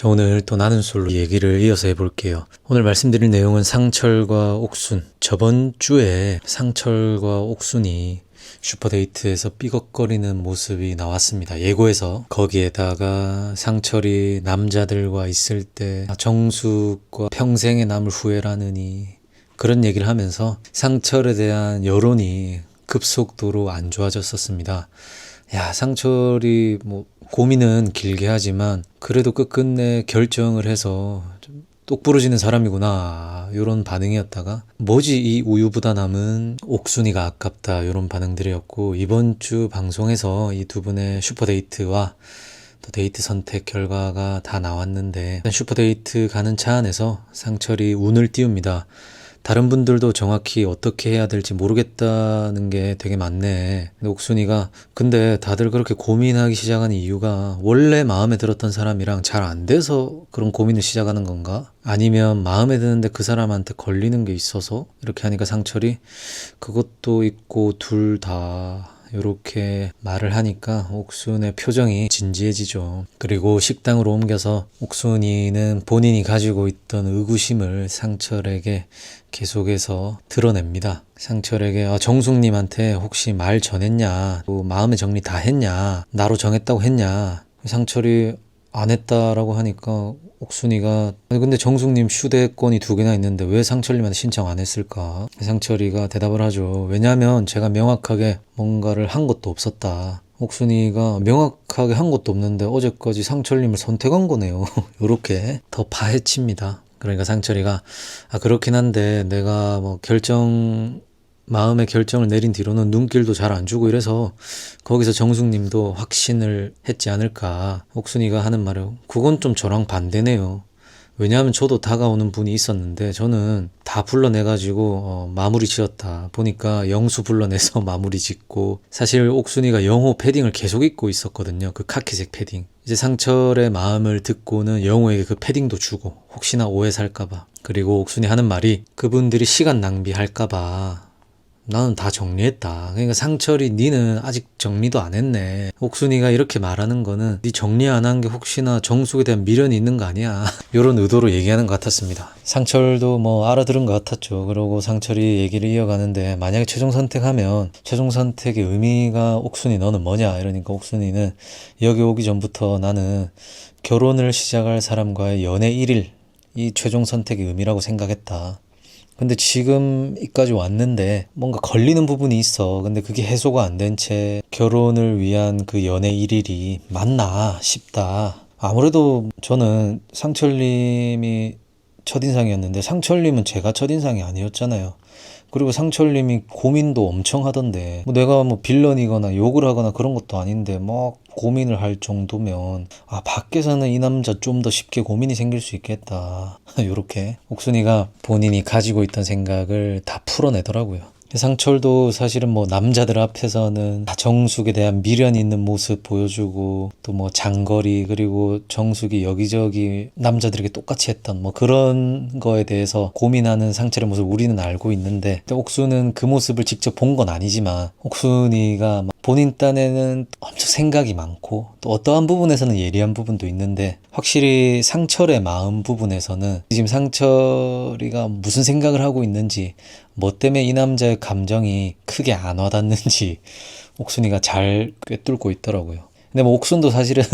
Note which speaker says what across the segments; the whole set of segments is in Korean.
Speaker 1: 자, 오늘 또 나는 솔로 얘기를 이어서 해볼게요. 오늘 말씀드릴 내용은 상철과 옥순. 저번 주에 상철과 옥순이 슈퍼데이트에서 삐걱거리는 모습이 나왔습니다. 예고에서. 거기에다가 상철이 남자들과 있을 때 정숙과 평생에 남을 후회라느니 그런 얘기를 하면서 상철에 대한 여론이 급속도로 안 좋아졌었습니다. 야, 상철이 고민은 길게 하지만 그래도 끝끝내 결정을 해서 좀 똑부러지는 사람이구나 이런 반응이었다가 뭐지 이 우유부단함은 옥순이가 아깝다 이런 반응들이었고, 이번 주 방송에서 이 두 분의 슈퍼데이트와 또 데이트 선택 결과가 다 나왔는데, 슈퍼데이트 가는 차 안에서 상철이 운을 띄웁니다. 다른 분들도 정확히 어떻게 해야 될지 모르겠다는 게 되게 많네. 근데 옥순이가 근데 다들 그렇게 고민하기 시작하는 이유가 원래 마음에 들었던 사람이랑 잘 안 돼서 그런 고민을 시작하는 건가? 아니면 마음에 드는데 그 사람한테 걸리는 게 있어서? 이렇게 하니까 상철이 그것도 있고 둘 다 이렇게 말을 하니까 옥순의 표정이 진지해지죠. 그리고 식당으로 옮겨서 옥순이는 본인이 가지고 있던 의구심을 상철에게 계속해서 드러냅니다. 상철에게 정숙님한테 혹시 말 전했냐, 또 마음의 정리 다 했냐, 나로 정했다고 했냐. 상철이 안 했다라고 하니까 옥순이가 아니 근데 정숙님 휴대권이 2개나 있는데 왜 상철님한테 신청 안 했을까? 상철이가 대답을 하죠. 왜냐면 제가 명확하게 뭔가를 한 것도 없었다. 옥순이가 명확하게 한 것도 없는데 어제까지 상철님을 선택한 거네요. 요렇게 더 파헤칩니다. 그러니까 상철이가 그렇긴 한데 내가 마음의 결정을 내린 뒤로는 눈길도 잘 안 주고 이래서 거기서 정숙님도 확신을 했지 않을까. 옥순이가 하는 말은 그건 좀 저랑 반대네요. 왜냐하면 저도 다가오는 분이 있었는데 저는 다 불러내가지고 마무리 지었다. 보니까 영수 불러내서 마무리 짓고, 사실 옥순이가 영호 패딩을 계속 입고 있었거든요. 그 카키색 패딩. 이제 상철의 마음을 듣고는 영호에게 그 패딩도 주고 혹시나 오해 살까봐. 그리고 옥순이 하는 말이 그분들이 시간 낭비할까봐 나는 다 정리했다. 그러니까 상철이 니는 아직 정리도 안 했네. 옥순이가 이렇게 말하는 거는 니 정리 안 한 게 혹시나 정숙에 대한 미련이 있는 거 아니야. 이런 의도로 얘기하는 것 같았습니다. 상철도 알아들은 것 같았죠. 그러고 상철이 얘기를 이어가는데, 만약에 최종 선택하면 최종 선택의 의미가 옥순이 너는 뭐냐 이러니까 옥순이는 여기 오기 전부터 나는 결혼을 시작할 사람과의 연애 1일 이 최종 선택의 의미라고 생각했다. 근데 지금 이까지 왔는데 뭔가 걸리는 부분이 있어. 근데 그게 해소가 안 된 채 결혼을 위한 그 연애 1일이 맞나 싶다. 아무래도 저는 상철님이 첫인상이었는데 상철님은 제가 첫인상이 아니었잖아요. 그리고 상철님이 고민도 엄청 하던데 내가 빌런이거나 욕을 하거나 그런 것도 아닌데 고민을 할 정도면 밖에서는 이 남자 좀 더 쉽게 고민이 생길 수 있겠다. 요렇게 옥순이가 본인이 가지고 있던 생각을 다 풀어내더라고요. 상철도 사실은 남자들 앞에서는 다 정숙에 대한 미련 있는 모습 보여주고 또 장거리 그리고 정숙이 여기저기 남자들에게 똑같이 했던 그런 거에 대해서 고민하는 상철의 모습을 우리는 알고 있는데, 옥순은 그 모습을 직접 본 건 아니지만 옥순이가 본인 딴에는 엄청 생각이 많고 또 어떠한 부분에서는 예리한 부분도 있는데, 확실히 상철의 마음 부분에서는 지금 상철이가 무슨 생각을 하고 있는지, 뭐 때문에 이 남자의 감정이 크게 안 와닿는지 옥순이가 잘 꿰뚫고 있더라고요. 근데 옥순도 사실은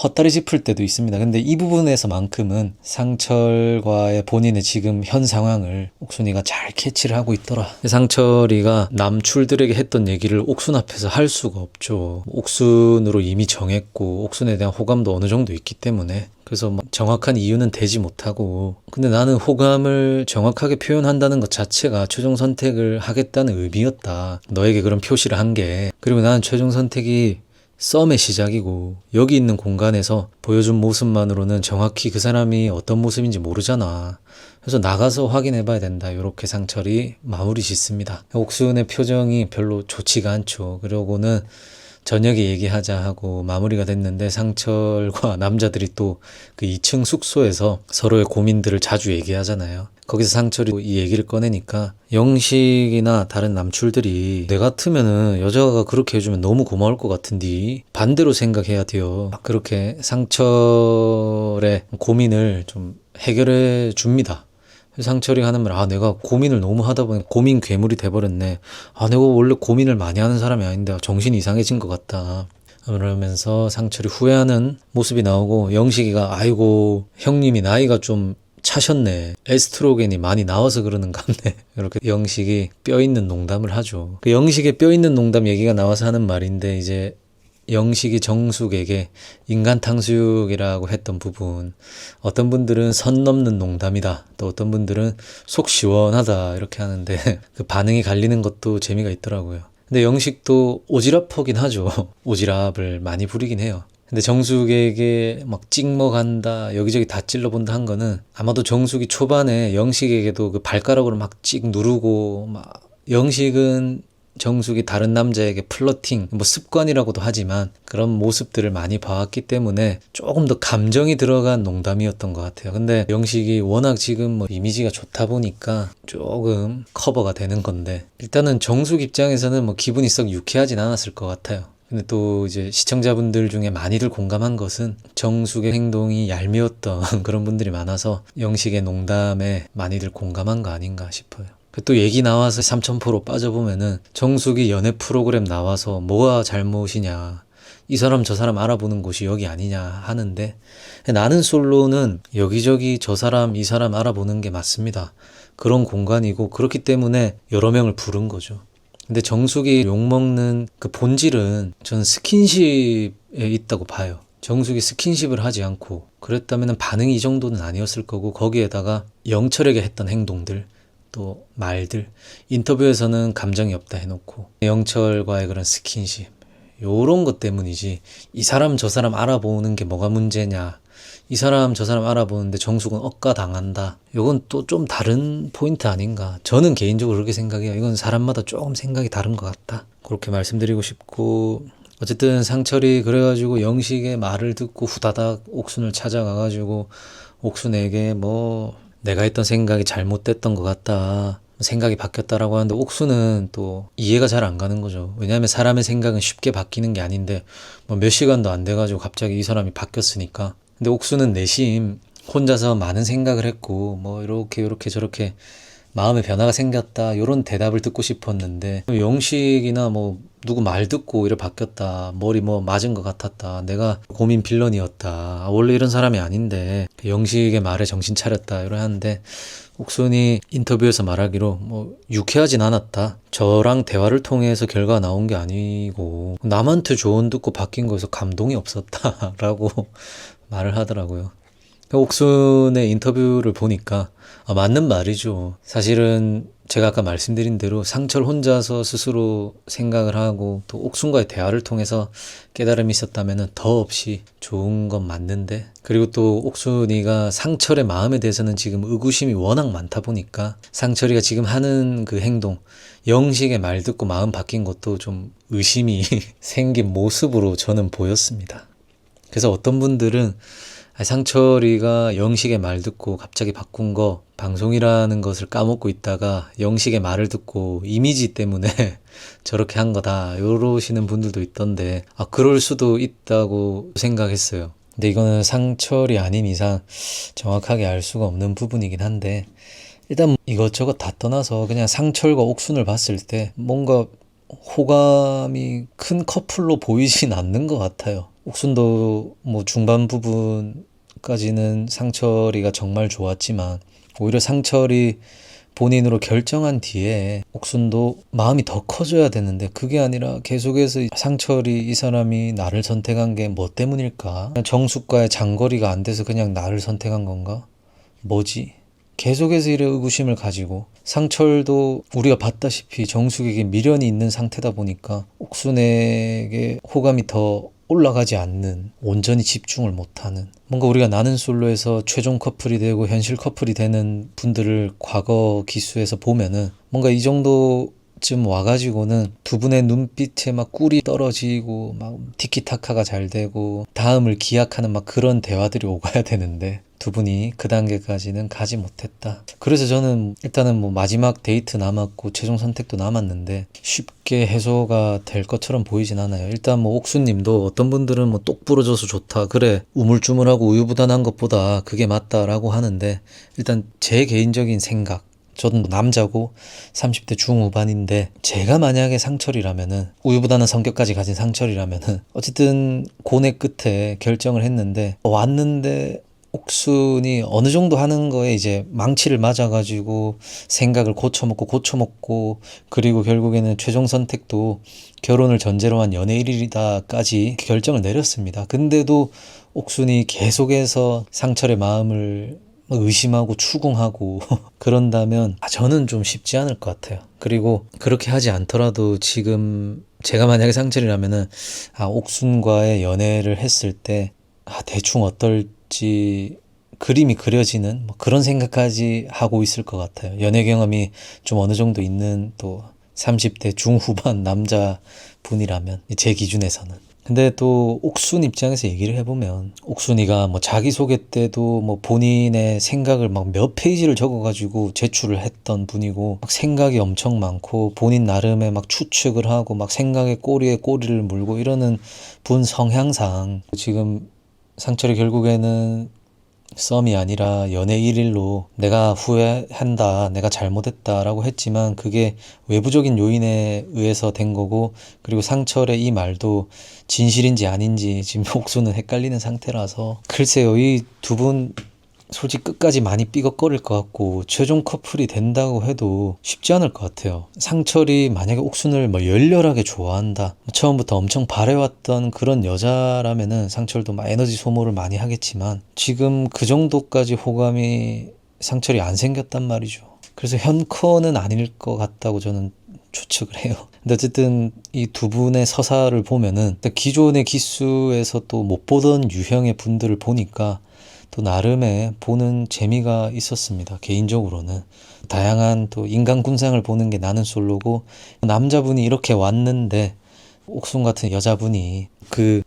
Speaker 1: 헛다리 짚을 때도 있습니다. 근데 이 부분에서만큼은 상철과의 본인의 지금 현 상황을 옥순이가 잘 캐치를 하고 있더라. 상철이가 남출들에게 했던 얘기를 옥순 앞에서 할 수가 없죠. 옥순으로 이미 정했고 옥순에 대한 호감도 어느 정도 있기 때문에. 그래서 정확한 이유는 되지 못하고, 근데 나는 호감을 정확하게 표현한다는 것 자체가 최종 선택을 하겠다는 의미였다. 너에게 그런 표시를 한 게. 그리고 나는 최종 선택이 썸의 시작이고 여기 있는 공간에서 보여준 모습만으로는 정확히 그 사람이 어떤 모습인지 모르잖아. 그래서 나가서 확인해 봐야 된다. 이렇게 상철이 마무리 짓습니다. 옥순의 표정이 별로 좋지가 않죠. 그러고는 저녁에 얘기하자 하고 마무리가 됐는데, 상철과 남자들이 또 그 2층 숙소에서 서로의 고민들을 자주 얘기하잖아요. 거기서 상철이 이 얘기를 꺼내니까 영식이나 다른 남출들이 내 같으면은 여자가 그렇게 해주면 너무 고마울 것 같은데 반대로 생각해야 돼요. 그렇게 상철의 고민을 좀 해결해 줍니다. 상철이 하는 말, 내가 고민을 너무 하다 보니 고민 괴물이 돼버렸네. 내가 원래 고민을 많이 하는 사람이 아닌데 정신이 이상해진 것 같다. 그러면서 상철이 후회하는 모습이 나오고, 영식이가 아이고 형님이 나이가 좀 차셨네. 에스트로겐이 많이 나와서 그러는 같네. 이렇게 영식이 뼈있는 농담을 하죠. 그 영식의 뼈있는 농담 얘기가 나와서 하는 말인데, 이제 영식이 정숙에게 인간 탕수육이라고 했던 부분, 어떤 분들은 선 넘는 농담이다, 또 어떤 분들은 속 시원하다 이렇게 하는데 그 반응이 갈리는 것도 재미가 있더라고요. 근데 영식도 오지랖하긴 하죠. 오지랖을 많이 부리긴 해요. 근데 정숙에게 막 찍먹한다, 여기저기 다 찔러본다 한 거는 아마도 정숙이 초반에 영식에게도 그 발가락으로 막 찍 누르고, 막 영식은 정숙이 다른 남자에게 플러팅, 뭐 습관이라고도 하지만 그런 모습들을 많이 봐왔기 때문에 조금 더 감정이 들어간 농담이었던 것 같아요. 근데 영식이 워낙 지금 뭐 이미지가 좋다 보니까 조금 커버가 되는 건데, 일단은 정숙 입장에서는 뭐 기분이 썩 유쾌하진 않았을 것 같아요. 근데 또 이제 시청자분들 중에 많이들 공감한 것은 정숙의 행동이 얄미웠던 그런 분들이 많아서 영식의 농담에 많이들 공감한 거 아닌가 싶어요. 또 얘기 나와서 삼천포로 빠져보면은 정숙이 연애 프로그램 나와서 뭐가 잘못이냐, 이 사람 저 사람 알아보는 곳이 여기 아니냐 하는데, 나는 솔로는 여기저기 저 사람 이 사람 알아보는 게 맞습니다. 그런 공간이고 그렇기 때문에 여러 명을 부른 거죠. 근데 정숙이 욕먹는 그 본질은 저는 스킨십에 있다고 봐요. 정숙이 스킨십을 하지 않고 그랬다면 반응이 이 정도는 아니었을 거고, 거기에다가 영철에게 했던 행동들, 또 말들, 인터뷰에서는 감정이 없다 해놓고 영철과의 그런 스킨십, 요런 것 때문이지 이 사람 저 사람 알아보는 게 뭐가 문제냐, 이 사람 저 사람 알아보는데 정숙은 억까당한다, 요건 또 좀 다른 포인트 아닌가, 저는 개인적으로 그렇게 생각해요. 이건 사람마다 조금 생각이 다른 것 같다, 그렇게 말씀드리고 싶고, 어쨌든 상철이 그래가지고 영식의 말을 듣고 후다닥 옥순을 찾아가가지고 옥순에게 뭐 내가 했던 생각이 잘못됐던 것 같다, 생각이 바뀌었다라고 하는데, 옥수는 또 이해가 잘 안 가는 거죠. 왜냐하면 사람의 생각은 쉽게 바뀌는 게 아닌데 뭐 몇 시간도 안 돼가지고 갑자기 이 사람이 바뀌었으니까. 근데 옥수는 내심 혼자서 많은 생각을 했고 뭐 이렇게 저렇게 마음의 변화가 생겼다, 이런 대답을 듣고 싶었는데, 영식이나 뭐 누구 말 듣고 이래 바뀌었다, 머리 뭐 맞은 것 같았다, 내가 고민 빌런이었다, 원래 이런 사람이 아닌데 영식의 말에 정신 차렸다 이러 하는데, 옥순이 인터뷰에서 말하기로 뭐 유쾌하진 않았다, 저랑 대화를 통해서 결과가 나온 게 아니고 남한테 조언 듣고 바뀐 거에서 감동이 없었다 라고 말을 하더라고요. 옥순의 인터뷰를 보니까 맞는 말이죠. 사실은 제가 아까 말씀드린 대로 상철 혼자서 스스로 생각을 하고 또 옥순과의 대화를 통해서 깨달음이 있었다면 더없이 좋은 건 맞는데, 그리고 또 옥순이가 상철의 마음에 대해서는 지금 의구심이 워낙 많다 보니까 상철이가 지금 하는 그 행동, 영식의 말 듣고 마음 바뀐 것도 좀 의심이 생긴 모습으로 저는 보였습니다. 그래서 어떤 분들은 상철이가 영식의 말 듣고 갑자기 바꾼 거 방송이라는 것을 까먹고 있다가 영식의 말을 듣고 이미지 때문에 저렇게 한 거다, 이러시는 분들도 있던데, 그럴 수도 있다고 생각했어요. 근데 이거는 상철이 아닌 이상 정확하게 알 수가 없는 부분이긴 한데, 일단 이것저것 다 떠나서 그냥 상철과 옥순을 봤을 때 뭔가 호감이 큰 커플로 보이진 않는 것 같아요. 옥순도 뭐 중반 부분까지는 상철이가 정말 좋았지만, 오히려 상철이 본인으로 결정한 뒤에 옥순도 마음이 더 커져야 되는데, 그게 아니라 계속해서 상철이 이 사람이 나를 선택한 게 뭐 때문일까? 정숙과의 장거리가 안 돼서 그냥 나를 선택한 건가? 뭐지? 계속해서 이래 의구심을 가지고, 상철도 우리가 봤다시피 정숙에게 미련이 있는 상태다 보니까 옥순에게 호감이 더 올라가지 않는, 온전히 집중을 못하는, 뭔가 우리가 나는 솔로에서 최종 커플이 되고 현실 커플이 되는 분들을 과거 기수에서 보면은 뭔가 이 정도쯤 와가지고는 두 분의 눈빛에 막 꿀이 떨어지고 막 티키타카가 잘 되고 다음을 기약하는 막 그런 대화들이 오가야 되는데, 두 분이 그 단계까지는 가지 못했다. 그래서 저는 일단은 뭐 마지막 데이트 남았고 최종 선택도 남았는데 쉽게 해소가 될 것처럼 보이진 않아요. 일단 뭐 옥수님도 어떤 분들은 뭐 똑 부러져서 좋다. 그래, 우물쭈물하고 우유부단한 것보다 그게 맞다라고 하는데, 일단 제 개인적인 생각, 저는 남자고 30대 중후반인데 제가 만약에 상철이라면은, 우유부단한 성격까지 가진 상철이라면은 어쨌든 고뇌 끝에 결정을 했는데, 왔는데 옥순이 어느 정도 하는 거에 이제 망치를 맞아가지고 생각을 고쳐먹고 그리고 결국에는 최종 선택도 결혼을 전제로 한 연애 1일이다까지 결정을 내렸습니다. 근데도 옥순이 계속해서 상철의 마음을 의심하고 추궁하고 그런다면 저는 좀 쉽지 않을 것 같아요. 그리고 그렇게 하지 않더라도 지금 제가 만약에 상철이라면은 옥순과의 연애를 했을 때 대충 어떨지 그림이 그려지는 뭐 그런 생각까지 하고 있을 것 같아요. 연애 경험이 좀 어느 정도 있는 또 30대 중후반 남자분이라면, 제 기준에서는. 근데 또 옥순 입장에서 얘기를 해보면, 옥순이가 뭐 자기소개 때도 뭐 본인의 생각을 막 몇 페이지를 적어가지고 제출을 했던 분이고, 막 생각이 엄청 많고 본인 나름의 막 추측을 하고 막 생각의 꼬리에 꼬리를 물고 이러는 분 성향상 지금 상철이 결국에는 썸이 아니라 연애 1일로 내가 후회한다, 내가 잘못했다라고 했지만 그게 외부적인 요인에 의해서 된 거고, 그리고 상철의 이 말도 진실인지 아닌지 지금 옥수는 헷갈리는 상태라서, 글쎄요, 이 두 분 솔직히 끝까지 많이 삐걱거릴 것 같고, 최종 커플이 된다고 해도 쉽지 않을 것 같아요. 상철이 만약에 옥순을 뭐 열렬하게 좋아한다, 처음부터 엄청 바래왔던 그런 여자라면은 상철도 막 에너지 소모를 많이 하겠지만, 지금 그 정도까지 호감이 상철이 안 생겼단 말이죠. 그래서 현커는 아닐 것 같다고 저는 추측을 해요. 근데 어쨌든 이 두 분의 서사를 보면은 기존의 기수에서 또 못 보던 유형의 분들을 보니까 또 나름의 보는 재미가 있었습니다. 개인적으로는 다양한 또 인간 군상을 보는 게 나는 솔로고, 남자분이 이렇게 왔는데 옥순 같은 여자분이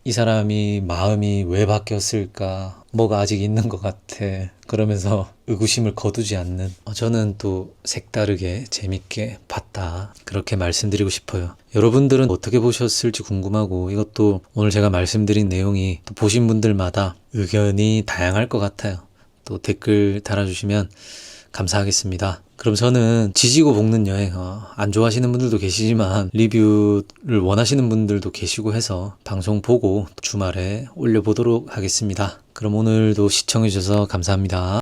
Speaker 1: 이 사람이 마음이 왜 바뀌었을까, 뭐가 아직 있는 것 같아, 그러면서 의구심을 거두지 않는, 저는 또 색다르게 재밌게 봤다, 그렇게 말씀드리고 싶어요. 여러분들은 어떻게 보셨을지 궁금하고, 이것도 오늘 제가 말씀드린 내용이 또 보신 분들마다 의견이 다양할 것 같아요. 또 댓글 달아주시면 감사하겠습니다. 그럼 저는 지지고 볶는 여행, 안 좋아하시는 분들도 계시지만 리뷰를 원하시는 분들도 계시고 해서 방송 보고 주말에 올려보도록 하겠습니다. 그럼 오늘도 시청해주셔서 감사합니다.